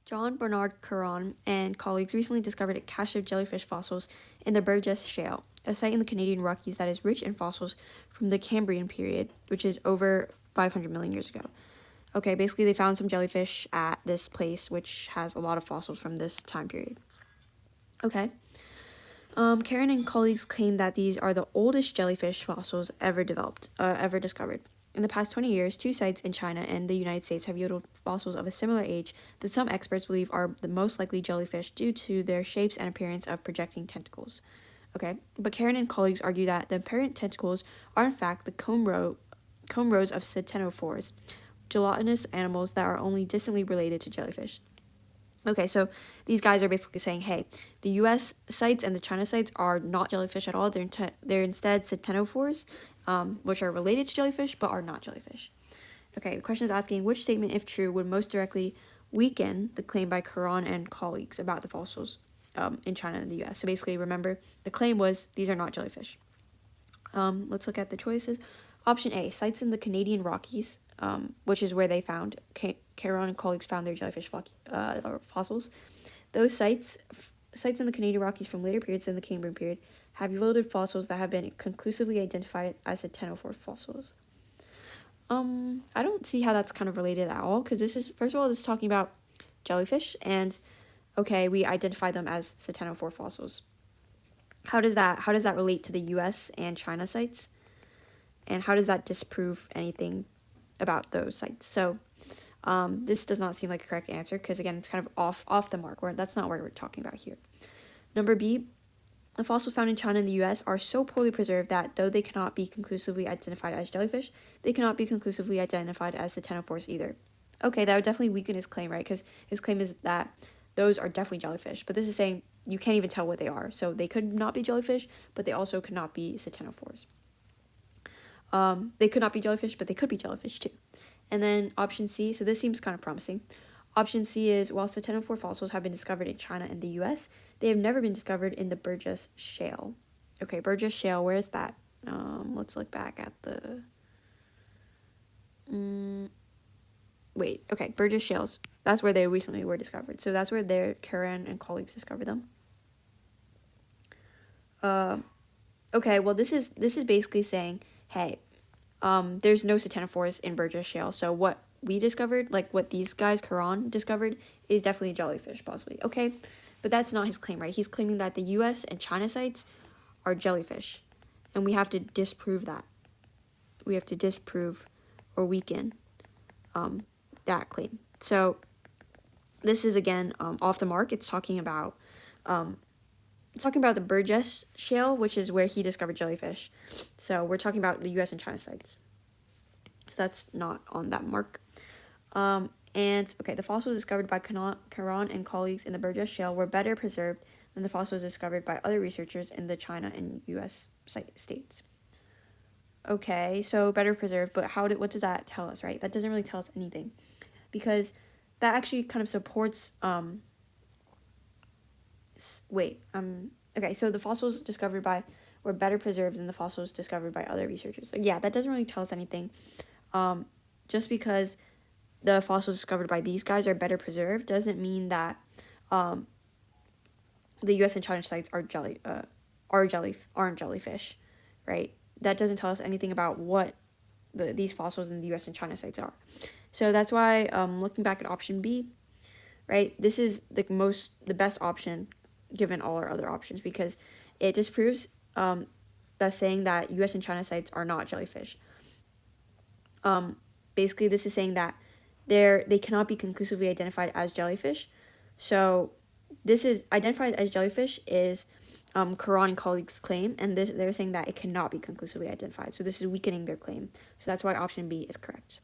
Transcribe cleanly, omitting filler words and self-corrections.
John Bernard Caron and colleagues recently discovered a cache of jellyfish fossils in the Burgess Shale, a site in the Canadian Rockies that is rich in fossils from the Cambrian period, which is over 500 million years ago. Okay, basically they found some jellyfish at this place, which has a lot of fossils from this time period. Okay. Caron and colleagues claim that these are the oldest jellyfish fossils ever discovered. In the past 20 years, two sites in China and the United States have yielded fossils of a similar age that some experts believe are the most likely jellyfish due to their shapes and appearance of projecting tentacles. Okay, but Caron and colleagues argue that the apparent tentacles are in fact the comb rows of ctenophores, gelatinous animals that are only distantly related to jellyfish. Okay, so these guys are basically saying, hey, the U.S. sites and the China sites are not jellyfish at all. They're instead ctenophores, which are related to jellyfish but are not jellyfish. Okay, the question is asking which statement, if true, would most directly weaken the claim by Caron and colleagues about the fossils in China and the U.S. So basically, remember, the claim was these are not jellyfish. Let's look at the choices. Option A, sites in the Canadian Rockies, which is where they found, Caron and colleagues found their jellyfish fossils. Those sites in the Canadian Rockies from later periods in the Cambrian period have yielded fossils that have been conclusively identified as ctenophore fossils. I don't see how that's kind of related at all, because this is, first of all, this is talking about jellyfish, and okay, we identify them as ctenophore fossils. How does that relate to the U.S. and China sites? And how does that disprove anything about those sites? So this does not seem like a correct answer, because again, it's kind of off the mark. That's not what we're talking about here. Number B, the fossils found in China and the U.S. are so poorly preserved that though they cannot be conclusively identified as jellyfish, they cannot be conclusively identified as ctenophores either. Okay, that would definitely weaken his claim, right? Because his claim is that those are definitely jellyfish, but this is saying you can't even tell what they are. So they could not be jellyfish, but they also could not be ctenophores. They could not be jellyfish, but they could be jellyfish too. And then option C, so this seems kind of promising. Option C is, while ctenophore fossils have been discovered in China and the U.S., they have never been discovered in the Burgess Shale. Okay, Burgess Shale, where is that? Let's look back at the... Burgess Shales. That's where they recently were discovered. So that's where their Caron and colleagues discovered them. Okay, well, this is basically saying, hey, there's no ctenophores in Burgess Shale, so what we discovered, like what these guys, Caron, discovered, is definitely jellyfish, possibly. Okay, but that's not his claim, right? He's claiming that the U.S. and China sites are jellyfish, and we have to disprove that. We have to disprove or weaken that claim. So this is, again, off the mark. It's talking about the Burgess Shale, which is where he discovered jellyfish. So we're talking about the U.S. and China sites. So that's not on that mark. The fossils discovered by Caron and colleagues in the Burgess Shale were better preserved than the fossils discovered by other researchers in the China and U.S. states. Okay, so better preserved, but what does that tell us, right? That doesn't really tell us anything, because that actually kind of supports... Okay, so the fossils discovered were better preserved than the fossils discovered by other researchers. So yeah, that doesn't really tell us anything. Just because the fossils discovered by these guys are better preserved doesn't mean that the U.S. and China sites aren't jellyfish, right? That doesn't tell us anything about what these fossils in the U.S. and China sites are. So that's why, looking back at option B, right, this is the best option given all our other options, because it disproves that saying that U.S. and China sites are not jellyfish. Basically, this is saying that they cannot be conclusively identified as jellyfish. So this is identified as jellyfish is Caron and colleagues' claim, and they're saying that it cannot be conclusively identified. So this is weakening their claim. So that's why option B is correct.